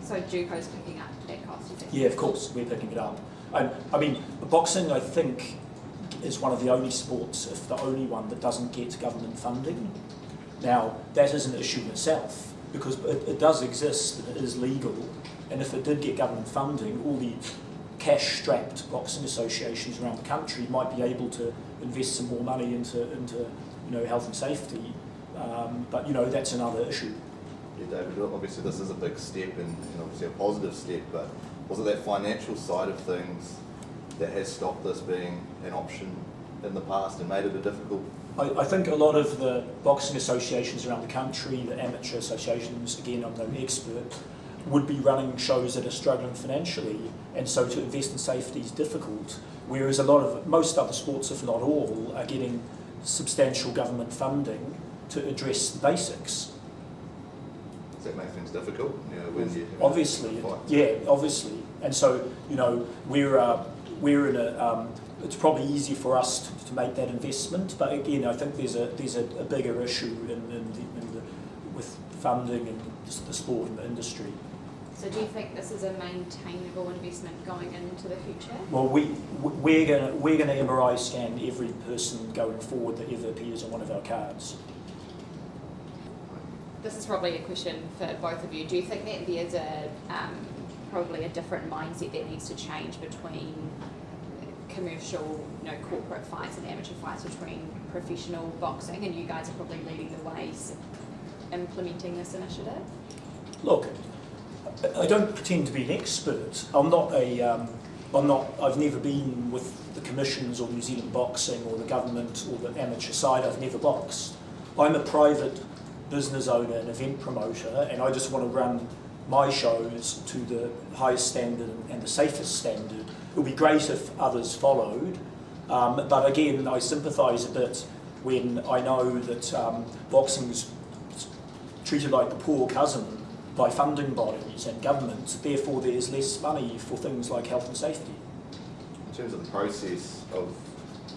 So Juco's picking up that cost, is it? Yeah, of course, we're picking it up. And I mean, boxing, I think, is one of the only sports, if the only one, that doesn't get government funding. Now, that is an issue in itself, because it does exist and it is legal, and if it did get government funding, all the cash-strapped boxing associations around the country might be able to invest some more money into health and safety, but that's another issue. Yeah, David, obviously this is a big step and obviously a positive step, but was it that financial side of things that has stopped this being an option in the past and made it a difficult? I think a lot of the boxing associations around the country, the amateur associations, again I'm no expert, would be running shows that are struggling financially, and so to invest in safety is difficult, whereas most other sports, if not all, are getting substantial government funding to address the basics. Does that make things difficult? Obviously, obviously. And so, we're in a, it's probably easy for us to make that investment, but again, I think there's a bigger issue with funding and the sport and the industry. So do you think this is a maintainable investment going into the future? Well, we're going to MRI scan every person going forward that ever appears on one of our cards. This is probably a question for both of you. Do you think that there's probably a different mindset that needs to change between commercial, corporate fights and amateur fights between professional boxing, and you guys are probably leading the way implementing this initiative? Look, I don't pretend to be an expert. I've never been with the commissions or New Zealand Boxing or the government or the amateur side. I've never boxed. I'm a private business owner and event promoter, and I just want to run my shows to the highest standard and the safest standard. It would be great if others followed, but again, I sympathise a bit when I know that boxing's treated like the poor cousin by funding bodies and governments, therefore there's less money for things like health and safety. In terms of the process of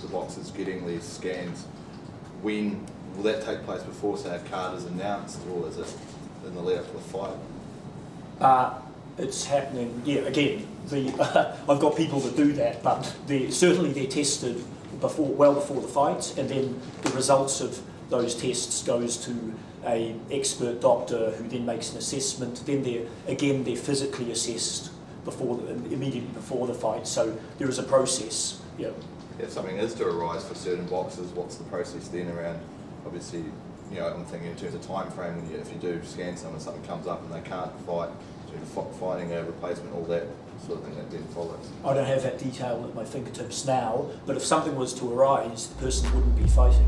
the boxers getting these scans, when will that take place before, say, a card is announced, or is it in the lead up to the fight? It's happening, again, I've got people that do that, but they're tested well before the fight, and then the results of those tests goes to an expert doctor who then makes an assessment. Then they're physically assessed immediately before the fight. So there is a process. Yeah. If something is to arise for certain boxers, what's the process then around? Obviously, I'm thinking in terms of time frame. If you do scan someone, something comes up and they can't fight, finding a replacement, all that sort of thing that then follows. I don't have that detail at my fingertips now, but if something was to arise, the person wouldn't be fighting.